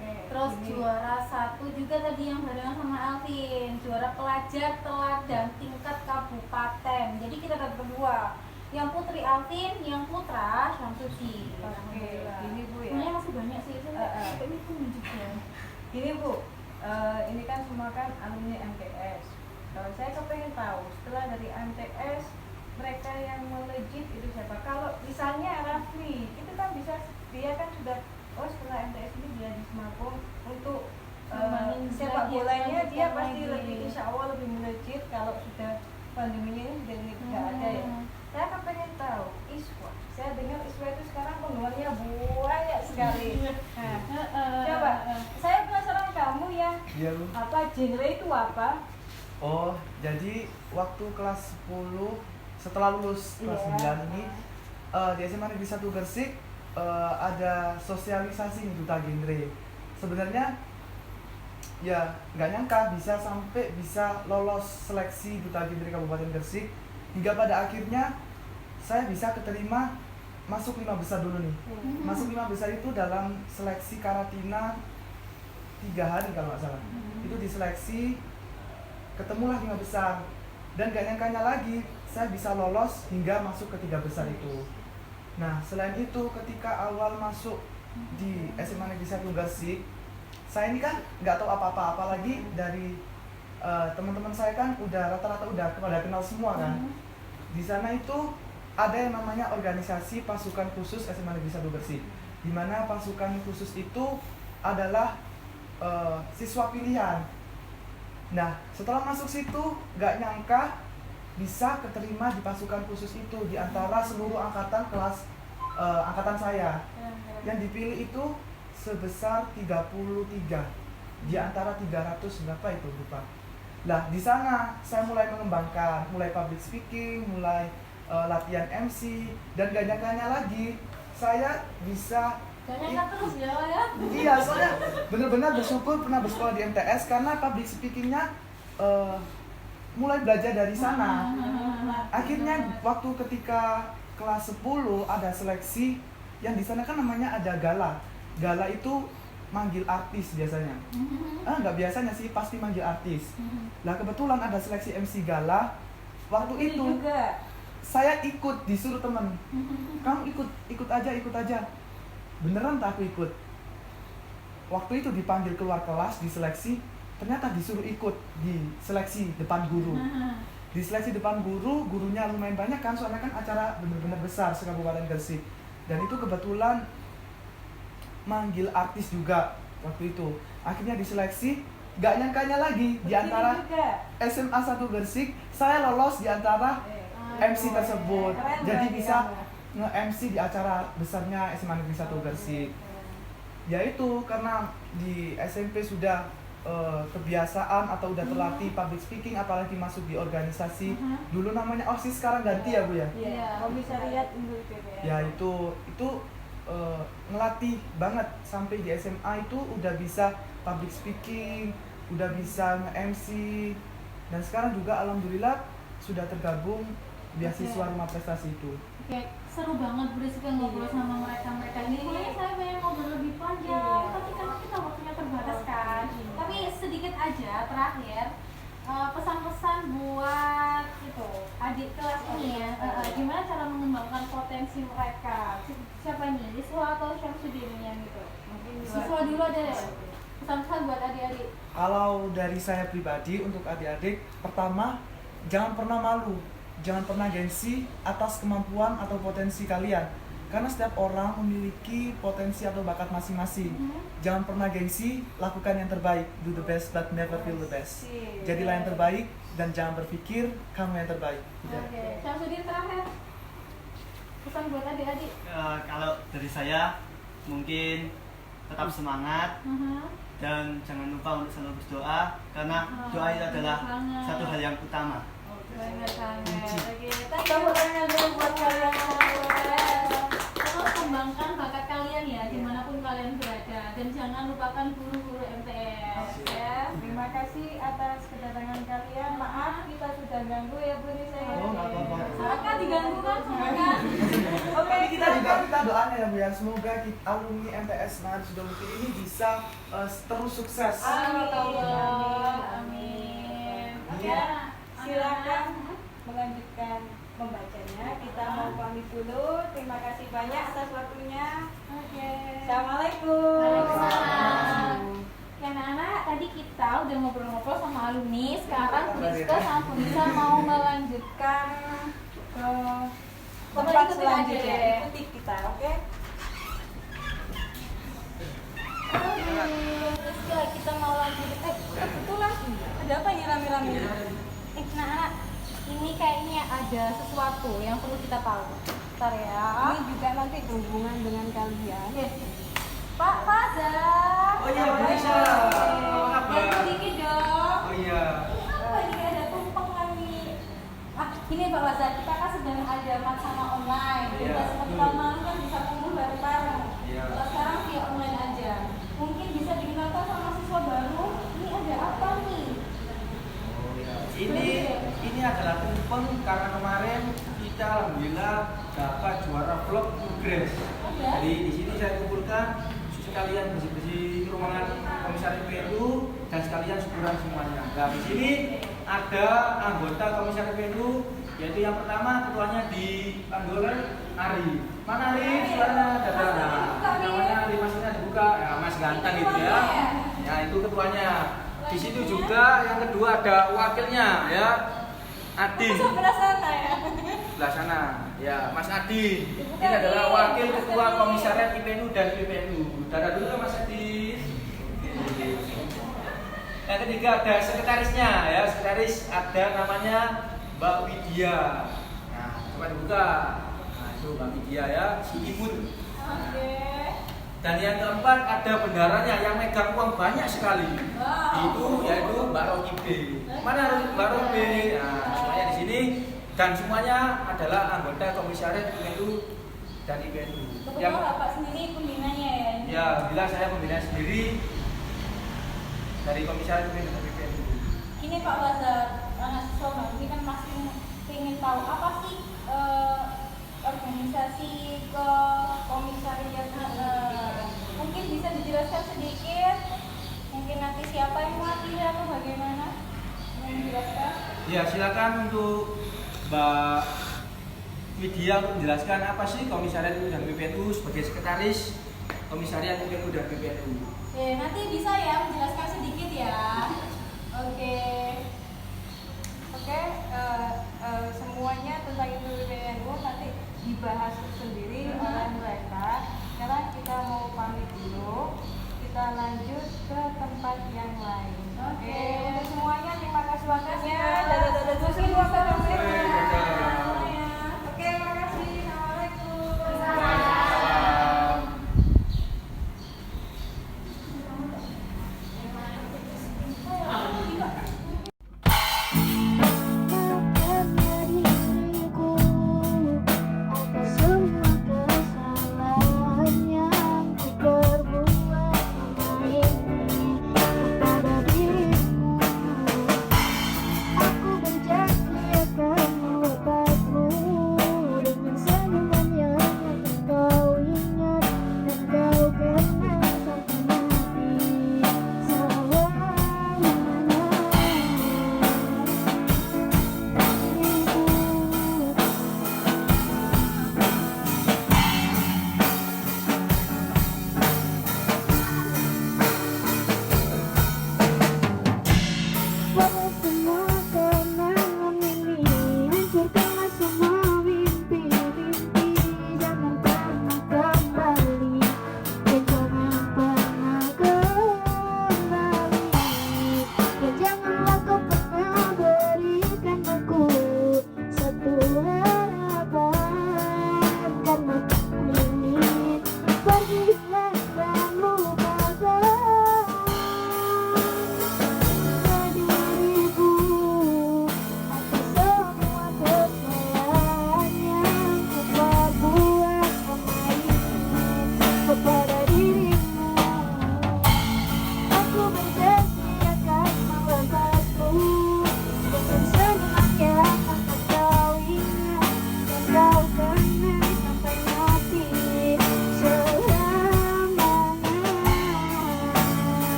Terus juara 1 juga tadi yang barengan sama Alvin, juara pelajar teladan tingkat kabupaten. Jadi kita dapat berdua, yang putri Alvin, yang putra Syamsuddin. Ini Bu ya. Sebenarnya masih banyak sih, ini pun juga. Gini Bu, ini kan semua kan alumni MTS. Kalau saya kepengen tahu setelah dari MTS mereka yang melejit itu siapa? Kalau misalnya Rafli, itu kan bisa dia kan sudah setelah MTS ini dia di Semanggung untuk sepak bolanya dia pasti lebih insya Allah lebih melejit kalau sudah pandeminya ini sudah tidak ada ya. Saya kan pengen tahu ISWA. Saya dengar ISWA itu sekarang penggemarnya banyak sekali. Coba, saya penasaran kamu yang apa genre itu apa? Oh, jadi waktu kelas 10 setelah lulus kelas 9 ini di SMA Negeri 1 Gresik ada sosialisasi duta genre. Sebenarnya ya nggak nyangka bisa lolos seleksi duta genre Kabupaten Gresik hingga pada akhirnya saya bisa keterima masuk 5 besar dulu nih. Masuk 5 besar itu dalam seleksi karantina 3 hari kalau nggak salah. Itu diseleksi, ketemulah 5 besar. Dan gak nyangkanya lagi, saya bisa lolos hingga masuk ke 3 besar itu. Nah, selain itu ketika awal masuk di SMA Negeri 1 Gresik, saya ini kan nggak tahu apa-apa, apalagi dari teman-teman saya kan udah rata-rata udah kenal semua kan. Di sana itu ada yang namanya organisasi pasukan khusus SMA Negeri 1 Gresik, di mana pasukan khusus itu adalah siswa pilihan. Nah, setelah masuk situ nggak nyangka bisa keterima di pasukan khusus itu di antara seluruh angkatan kelas angkatan saya. Yang dipilih itu sebesar 33 di antara 300 berapa itu lupa. Lah di sana saya mulai mengembangkan, mulai public speaking, mulai latihan MC, dan gak nyangkanya lagi saya bisa terus ya. Iya, soalnya benar-benar bersyukur pernah bersekolah di MTS karena public speakingnya mulai belajar dari sana. Akhirnya waktu ketika kelas 10 ada seleksi yang di sana kan namanya ada gala. Gala itu manggil artis biasanya. Nggak biasanya sih, pasti manggil artis. Lah kebetulan ada seleksi MC gala. Waktu itu juga saya ikut, disuruh temen, kamu ikut aja. Beneran tak aku ikut. Waktu itu dipanggil keluar kelas, diseleksi, ternyata disuruh ikut di seleksi depan guru. Di seleksi depan guru, gurunya lumayan banyak kan, soalnya kan acara bener-bener besar se-Kabupaten Gresik. Dan itu kebetulan manggil artis juga waktu itu. Akhirnya diseleksi, gak nyangkanya lagi di antara SMA 1 Gresik saya lolos di antara MC tersebut. Jadi bisa nge-MC di acara besarnya SMA Negeri 1 Gresik. Yaitu karena di SMP sudah kebiasaan atau udah terlatih public speaking, apalagi masuk di organisasi. Dulu namanya OSIS, sekarang ganti ya Bu ya? Iya, Komisariat Unggul PPN. Ya itu ngelatih banget sampai di SMA itu udah bisa public speaking, udah bisa nge-MC, dan sekarang juga alhamdulillah sudah tergabung beasiswa Rumah Prestasi itu. Oke, seru banget berisik ngobrol sama mereka ini. Mulai saya pengen ngobrol lebih panjang, tapi karena kita waktunya terbatas kan. Tapi sedikit aja terakhir, pesan-pesan buat itu adik kelas ini ya. Gimana cara mengembangkan potensi mereka? Siapa nih? Siswa atau Syamsuddin yang gitu? Siswa dulu deh. Pesan-pesan buat adik-adik. Kalau dari saya pribadi untuk adik-adik, pertama jangan pernah malu. Jangan pernah gengsi atas kemampuan atau potensi kalian. Karena setiap orang memiliki potensi atau bakat masing-masing. Jangan pernah gengsi, lakukan yang terbaik. Do the best but never feel the best. Jadilah yang terbaik dan jangan berpikir kamu yang terbaik. Oke, Syamsuddin terakhir. Pesan buat adik-adik. Kalau dari saya mungkin tetap semangat dan jangan lupa untuk selalu berdoa, karena doa itu adalah satu hal yang utama. Oke, tepuk tangan dulu buat kalian semua. Terus kembangkan bakat kalian ya, dimanapun kalian berada, dan jangan lupakan guru-guru MTS. Ya, terima kasih atas kedatangan kalian. Maaf kita sudah ganggu ya Bu Nisa. Silakan diganggu kan, silakan. Oke, kita juga minta doanya ya Bu ya, semoga alumni MTS Maharij Sudah Mukti ini bisa terus sukses. Amin. Ya, silakan melanjutkan membacanya. Kita mau pamit dulu. Terima kasih banyak atas waktunya. Assalamualaikum. Waalaikumsalam. Ya anak-anak, tadi kita udah ngobrol-ngobrol sama alumni. Sekarang Priska sama Punisa mau melanjutkan ke tempat selanjutnya. Ikuti kita, oke? Priska, kita mau lanjut. Kebetulan ada apa ini rame-rame? Nah, ini kayaknya ada sesuatu yang perlu kita tahu. Bentar ya. Ini juga nanti berhubungan dengan kalian. Pak Faza. Oh iya, bisa. Bantu dikit dong. Oh iya. Apa ini ada tumpeng lagi? Gini Pak Faza, kita kan sedang ada matsama online. Kita seperti tahun lalu kan bisa kumpul bareng-bareng. Kalau sekarang via online aja. Mungkin bisa dikenalkan sama siswa baru. Ini ada apa nih? Ini adalah tumpeng karena kemarin kita alhamdulillah dapat juara vlog Grace. Jadi di sini saya kumpulkan sekalian bersih-bersih ruangan komisaris PNU dan sekalian syukuran semuanya. Nah, di sini ada anggota komisaris PNU, yaitu yang pertama ketuanya dipanggil oleh Ari. Mana Ari? Suaranya ada. Namanya Ari, masnya dibuka. Ya, Mas ganteng gitu ya. Ya, itu ketuanya. Di situ juga yang kedua ada wakilnya ya. Adi. Sebelah sana ya. Sebelah sana. Ya, Mas Adi. Ini adalah wakil ketua komisariat IPNU dan PPNU. Dada dulu Mas Adi. Yang ketiga ada sekretarisnya ya. Sekretaris ada namanya Mbak Widya. Nah, coba dibuka. Nah, itu Mbak Widya ya, si Imun. Oke. Dan yang keempat ada bendaranya yang megang uang banyak sekali. Itu yaitu Mbak Roki B. Mana Mbak Roki B? Nah, semuanya di sini dan semuanya adalah anggota komisariat IPNU dan IPNU. Kebetulan Bapak sendiri pembinanya ya? Ya, bila saya pembina sendiri dari komisariat IPNU dan IPNU. Ini Pak Bazar, anak siswa ini kan masih ingin tahu apa sih organisasi ke komisariat. Mungkin bisa dijelaskan sedikit. Mungkin nanti siapa yang mewakili atau bagaimana? Yang dijelaskan? Ya, silakan untuk Mbak Widya untuk menjelaskan apa sih komisariat IPNU dan PPNU sebagai sekretaris komisariat IPNU dan PPNU. Oke, nanti bisa ya menjelaskan sedikit ya. Oke. Semuanya tentang IPNU PPNU nanti dibahas sendiri oleh mereka. Sekarang kita mau pamit dulu. Kita lanjut ke tempat yang lain. Oke, untuk semuanya terima kasih waktunya. Dadah dulu waktu Oke, makasih. Assalamualaikum.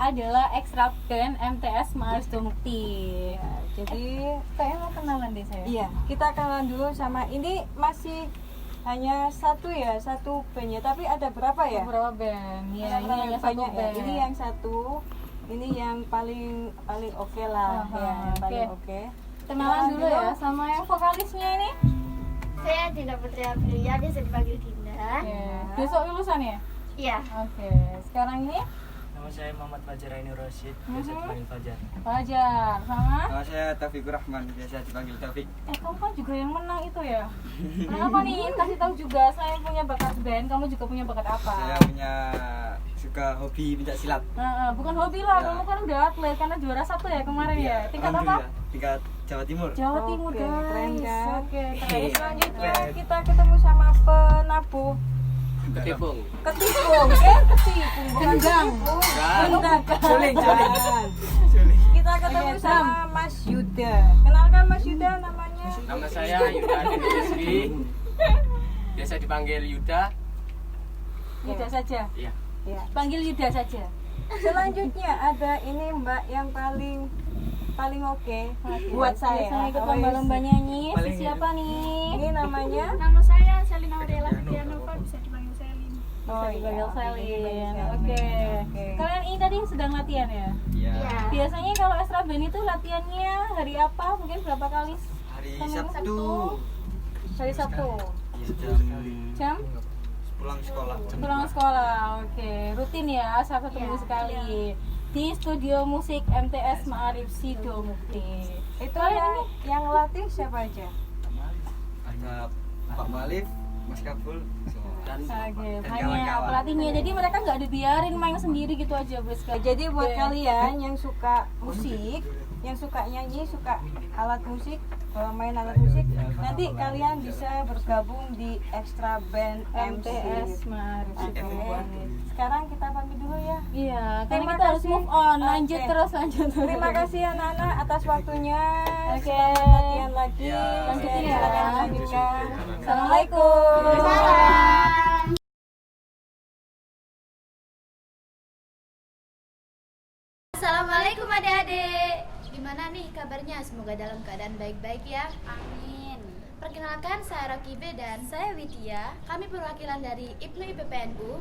adalah ekstragen MTS Marsdo Mukti. Jadi kayaknya mau kenalan deh saya. Iya, kita kenalan dulu sama ini masih hanya satu ya, satu bandnya. Tapi ada berapa ya? Beberapa band. Ya, ini hanya banyak satu band. Ya. Ini yang satu, ini yang paling oke lah, ya, yang paling oke. Kenalan dulu ya sama yang vokalisnya ini. Saya Dinda Putri Aprilia, biasa dipanggil Dinda. Besok lulusan ya? Iya. Oke, sekarang ini? Nama saya Muhammad Fajar Aini Rosyid, biasa dipanggil Fajar. Fajar, sama? Nama saya Taufikur Rahman, biasa dipanggil Taufik. Kamu kan juga yang menang itu ya? Kenapa nih? Kasih tahu juga, saya punya bakat band, kamu juga punya bakat apa? Saya punya suka hobi pencak silat. Bukan hobi lah, Ya. kamu kan udah atlet karena juara 1 ya kemarin ya. Tingkat apa? Alhamdulillah, tingkat Jawa Timur. Jawa Timur Oke, guys. keren kan? Oke, Oke, keren. selanjutnya kita ketemu sama penabuh Ketipung. ketipung, ketipung, bukan ketipung. Gendang. Suling. Kita ketemu sama Mas Yuda. Kenalkan Mas Yuda namanya. Nama saya Yuda Adi Rizky. Biasa dipanggil Yuda. Yuda saja. Iya. Ya. Panggil Yuda saja. Selanjutnya ada ini Mbak yang paling oke buat saya. Biasanya ikut lomba-lomba nyanyi. Paling Siapa nih? Ini namanya Nama saya Selina Aurela Fitrianova, bisa dipanggil Selin. Oh, dipanggil Selin. Oke. Oke. Oke. Kalian ini tadi sedang latihan ya? Iya. Biasanya kalau Extra Band itu latihannya hari apa? Mungkin berapa kali? Hari Seminggu? Sabtu. Hari Sabtu. Iya, Jam? pulang sekolah. Pulang sekolah. Oke. Rutin ya, Sabtu minggu sekali. Di studio musik MTS Ma'arif Sidomukti. itu Kalian yang latih siapa aja? Ada Pak Malif, Mas Kabul, dan Oke, dan banyak kawan-kawan. pelatihnya. Jadi mereka nggak dibiarin main sendiri gitu aja, Briska. Jadi buat Oke. kalian yang suka musik, yang suka nyanyi, suka alat musik, main alat musik, nanti kalian bisa bergabung di Extra Band MTS MC. Ma'arif Oke. Sidomukti. Sekarang kita pamit dulu ya. Iya, karena Terima kita harus kasih. move on, lanjut Oke. terus. Terima kasih anak-anak atas waktunya. Oke. Selamat latihan lagi. Ya, lanjutin ya. Silakan lanjutkan. Assalamualaikum. Assalamualaikum adik-adik. Gimana nih kabarnya? Semoga dalam keadaan baik-baik ya. Amin. Perkenalkan, saya Rokibe dan saya Widya. Kami perwakilan dari IPNU IPPNU.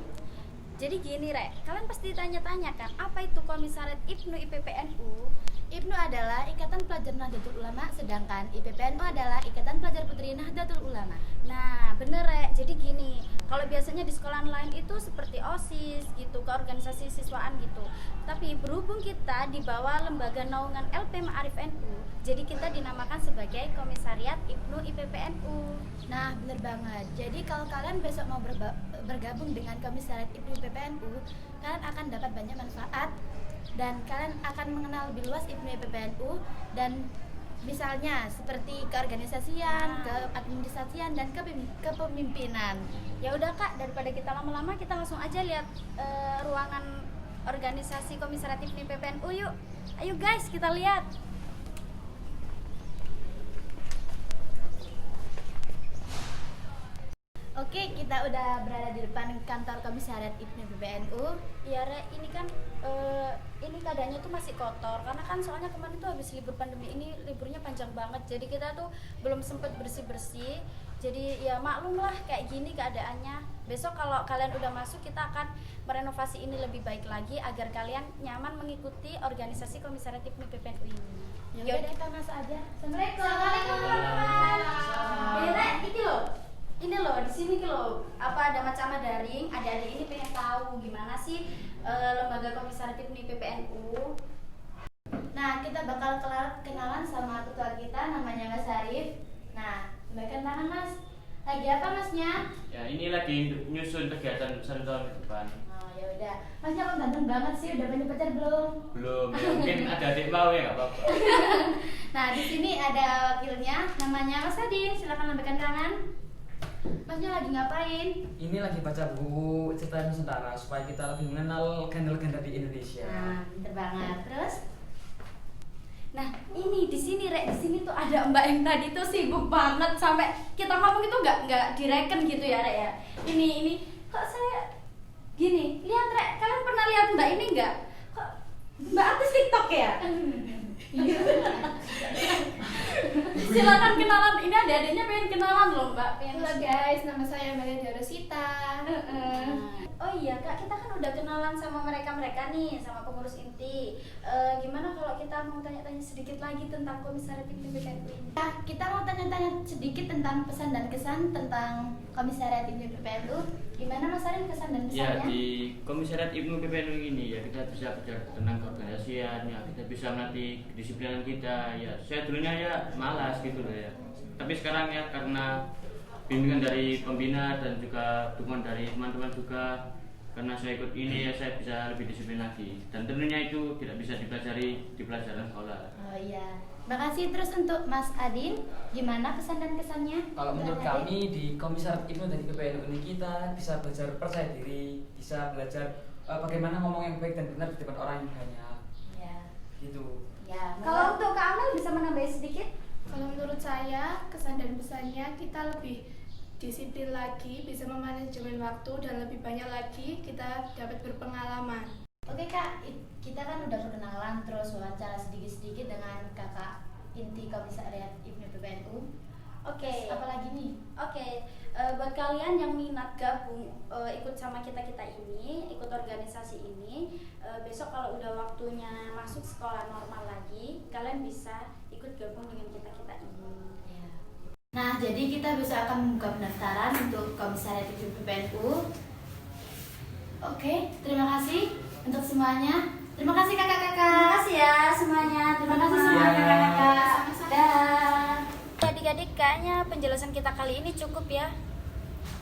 Jadi gini Rek, kalian pasti tanya-tanya kan, apa itu Komisariat IPNU IPPNU? IPNU adalah Ikatan Pelajar Nahdlatul Ulama, sedangkan IPPNU adalah Ikatan Pelajar Putri Nahdlatul Ulama. Nah, bener Rek, jadi gini, kalau biasanya di sekolah lain itu seperti OSIS gitu, keorganisasi siswaan gitu. Tapi berhubung kita di bawah lembaga naungan LP Ma'arif NU, jadi kita dinamakan sebagai Komisariat IPNU IPPNU. Nah, bener banget. Jadi kalau kalian besok mau bergabung dengan Komisariat IPNU IPPNU, kalian akan dapat banyak manfaat dan kalian akan mengenal lebih luas IPNU IPPNU dan misalnya seperti keorganisasian, keadministrasian dan kepemimpinan. Ya udah Kak, daripada kita lama-lama, kita langsung aja lihat ruangan organisasi Komisariat IPNU IPPNU yuk. Ayo guys, kita lihat. Oke, kita udah berada di depan kantor Komisariat IPNU IPPNU. Ya Re, ini kan ini keadaannya tuh masih kotor karena kan soalnya kemarin tuh habis libur pandemi ini, liburnya panjang banget. Jadi kita tuh belum sempet bersih-bersih. Jadi ya maklum lah kayak gini keadaannya. Besok kalau kalian udah masuk, kita akan merenovasi ini lebih baik lagi agar kalian nyaman mengikuti organisasi Komisariat IPNU IPPNU ini. Ya udah kita masuk aja. Assalamualaikum teman-teman. Re, ini loh di sini loh, apa ada macama daring. Adik-adik ini pengen tahu gimana sih lembaga Komisariat IPNU IPPNU. Nah, kita bakal kenalan sama ketua kita, namanya Mas Arif. Nah, lambaikan tangan Mas. Lagi apa Masnya? Ya, ini lagi nyusun kegiatan 1 tahun ke depan. Oh ya udah. Masnya kok ganteng banget sih, udah punya pacar belum? Belum, ya mungkin ada adik mau ya nggak apa-apa. Nah, di sini ada wakilnya, namanya Mas Adi. Silakan lambaikan tangan. Masnya lagi ngapain? Ini lagi baca buku cerita Nusantara supaya kita lebih mengenal legenda-legenda di Indonesia. Nah, pinter banget. Terus? Nah, ini di sini Rek, di sini tuh ada Mbak yang tadi tuh sibuk banget sampai kita ngomong itu nggak direken gitu ya Rek ya. Ini kok saya gini, lihat Rek, kalian pernah lihat Mbak ini nggak? Kok Mbak artis TikTok ya? Silakan kenalan, ini adik-adiknya pengen kenalan loh Mbak. Halo guys, nama saya Melia Rosita. Oh iya Kak, kita kan udah kenalan sama mereka nih, sama pengurus inti. Gimana kalau kita mau tanya-tanya sedikit lagi tentang Komisariat IPNU IPPNU ini? Nah, kita mau tanya-tanya sedikit tentang pesan dan kesan tentang Komisariat IPNU IPPNU. Gimana Mas Arin kesan dan Ya, kesannya? di Komisariat IPNU IPPNU ini ya kita bisa belajar tentang keorganisasian, ya kita bisa melatih kedisiplinan kita. Ya, saya dulunya ya malas gitu loh ya. Tapi sekarang ya karena bimbingan dari pembina dan juga dukungan dari teman-teman juga, karena saya ikut ini ya saya bisa lebih disiplin lagi, dan tentunya itu tidak bisa dipelajari di pelajaran sekolah. Oh iya, makasih. Terus untuk Mas Adin, gimana pesan dan kesannya? Kalau menurut kami di Komisariat IPNU dari PPNU ini kita bisa belajar percaya diri, bisa belajar bagaimana ngomong yang baik dan benar di depan orang yang banyak. Ya. Gitu. Ya. Kalau untuk Kak Amel bisa menambahi sedikit? Kalau menurut saya, kesan dan pesannya kita lebih disiplin lagi, bisa memanajemen waktu, dan lebih banyak lagi kita dapat berpengalaman. Oke Kak, kita kan udah perkenalan terus wawancara sedikit-sedikit dengan Kakak inti Komisariat IPNU PPNU. Oke. Apalagi nih? Oke, buat kalian yang minat gabung ikut sama kita ini, ikut organisasi ini, besok kalau udah waktunya masuk sekolah normal lagi, kalian bisa ikut gabung dengan kita ini. Ya. Nah, jadi kita besok akan membuka pendaftaran untuk Komisariat IPNU PPNU. Oke, terima kasih untuk semuanya. Terima kasih kakak-kakak. Terima kasih ya semuanya. Terima kasih semua kakak-kakak. Dah. Adik-adik, kayaknya penjelasan kita kali ini cukup ya.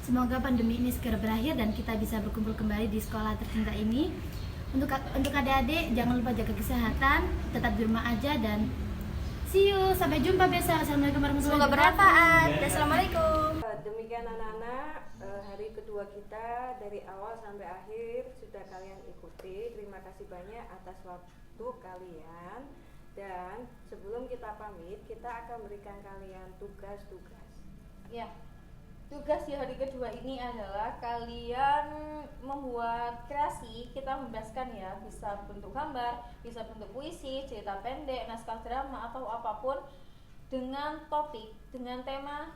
Semoga pandemi ini segera berakhir dan kita bisa berkumpul kembali di sekolah tercinta ini. Untuk adik-adik, jangan lupa jaga kesehatan, tetap di rumah aja, dan see you. Sampai jumpa besok. Assalamualaikum warahmatullahi Semoga wabarakatuh. bermanfaat. Assalamualaikum. Demikian anak-anak, hari kedua kita dari awal sampai akhir sudah kalian ikuti. Terima kasih banyak atas waktu kalian. Dan sebelum kita pamit, kita akan berikan kalian tugas-tugas. Ya, tugas di hari kedua ini adalah kalian membuat kreasi. Kita membebaskan ya, bisa bentuk gambar, bisa bentuk puisi, cerita pendek, naskah drama atau apapun dengan topik, dengan tema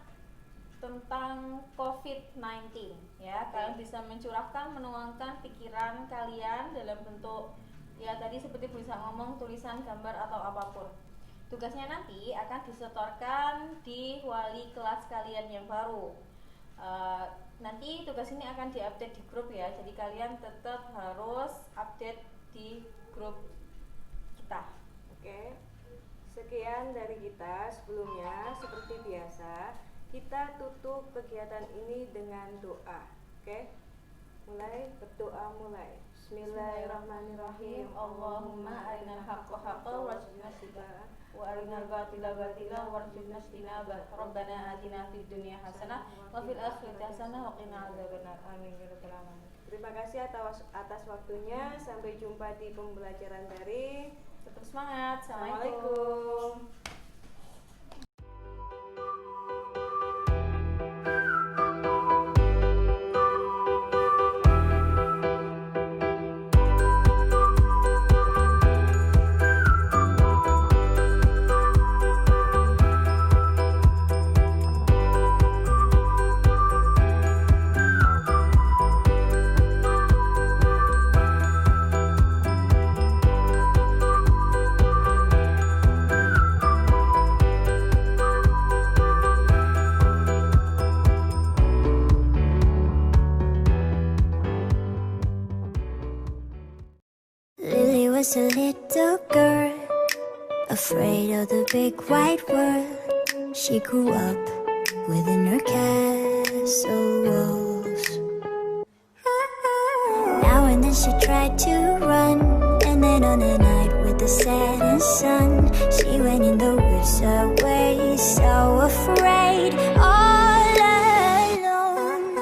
tentang COVID-19 ya. Kalian bisa mencurahkan, menuangkan pikiran kalian dalam bentuk ya tadi seperti bisa ngomong, tulisan, gambar atau apapun. Tugasnya nanti akan disetorkan di wali kelas kalian yang baru. Nanti tugas ini akan diupdate di grup ya, jadi kalian tetap harus update di grup kita. Oke. Sekian dari kita. Sebelumnya seperti biasa kita tutup kegiatan ini dengan doa. Oke. Berdoa mulai. Bismillahirrahmanirrahim. Allahumma arinal haqqa haqqan warzuqna ittiba'ah wa arinal batila batila warzuqna ijtinabah. Rabbana atina fid dunya hasanah wa fil akhirati hasanah wa qina adzabannar. Amin ya rabbal alamin. Terima kasih atas waktunya. Sampai jumpa di pembelajaran daring. Tetap semangat. Assalamualaikum. was a little girl, afraid of the big wide world. She grew up within her castle walls. Now and then she tried to run, and then on a night with the setting sun, she went in the woods away, so afraid, all alone.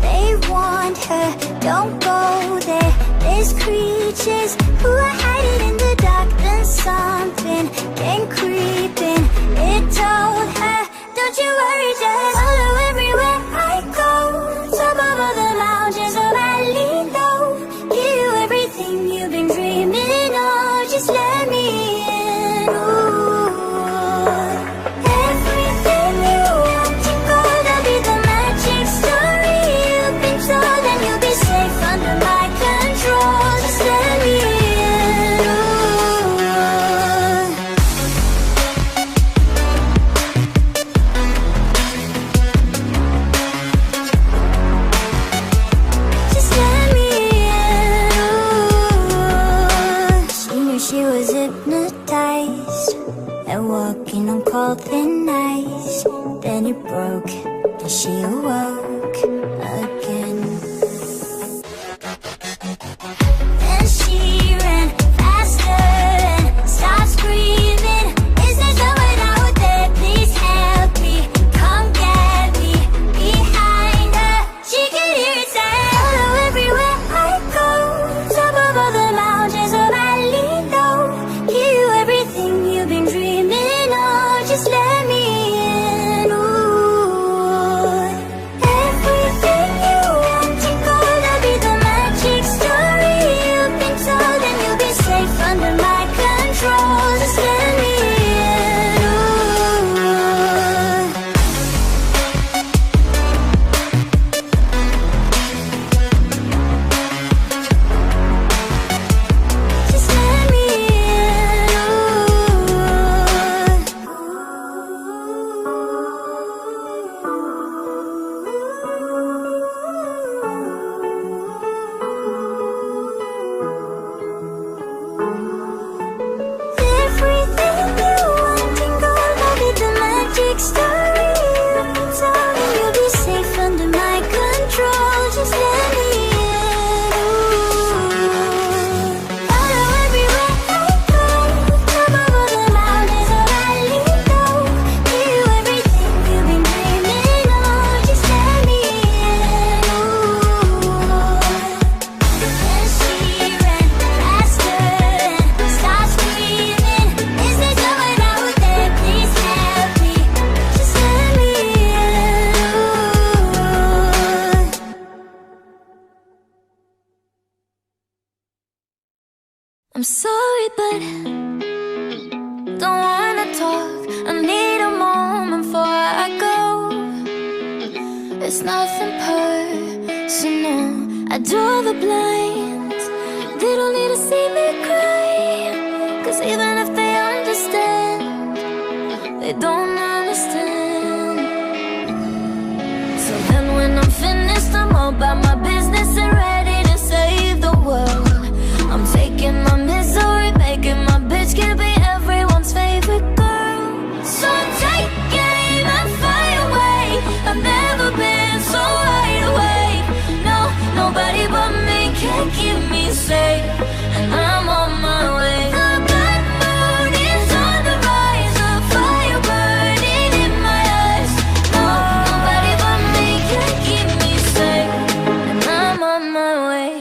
They warned her, don't go there, there's creatures who are hiding in the dark. Then something came creeping, it told her, don't you worry, just follow everywhere I go. Top of all the mountains, a valley low, give you everything you've been dreaming of, just let me in. Ooh. Everything you want to go, that'll be the magic story you've been told, and you'll be safe under my control, just let me in. Just let me in. She knew she was hypnotized and walking on cold thin ice. Then it broke and she awoke again. I'm sorry, but don't wanna talk. I need a moment before I go. It's nothing personal. I draw the blinds. They don't need to see me cry. 'Cause even if they understand, they don't understand. So then when I'm finished, I'm all about my business and ready to save the world. I'm taking my misery, making my bitch can be everyone's favorite girl. So take aim and fire away. I've never been so wide awake. No, nobody but me can keep me safe, and I'm on my way. The bad moon is on the rise, a fire burning in my eyes. No, nobody but me can keep me safe, and I'm on my way.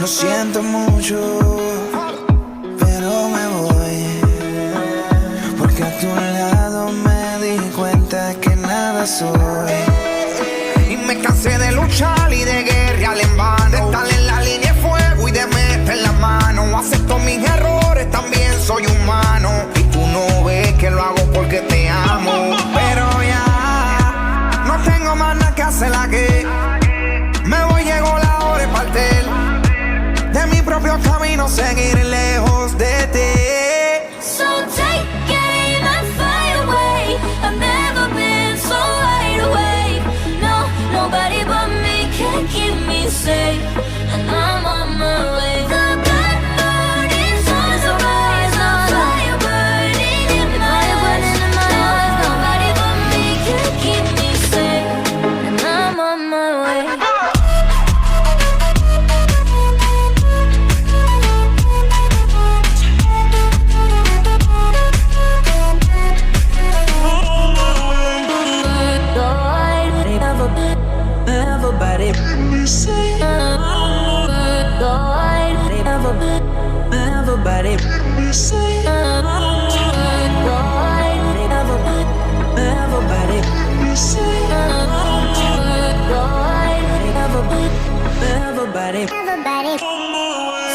Lo siento mucho, pero me voy, porque a tu lado me di cuenta que nada soy. Y me cansé de luchar y de guerrear en vano, de estar en la línea de fuego y de meter la mano. Acepto mis errores, también soy humano, y tú no ves que lo hago porque te amo. Pero ya no tengo más nada que hacer aquí. Me voy, llegó la hora de partir de mi propio camino, seguir lejos de ti. So take aim and fire away. I've never been so wide awake. No, nobody but me can keep me safe, and I'm on my way. The bad moon is on the rise, a fire burning in my eyes. No, nobody but me can keep me safe, and I'm on my way. Everybody, everybody.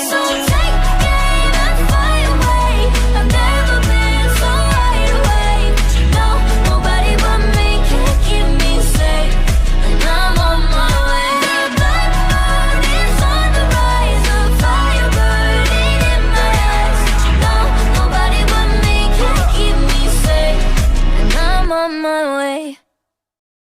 So take aim and fire away. I've never been so wide awake. No, nobody but me can keep me safe, and I'm on my way. The bad moon is on the rise, a fire burning in my eyes. No, nobody but me can keep me safe, and I'm on my way.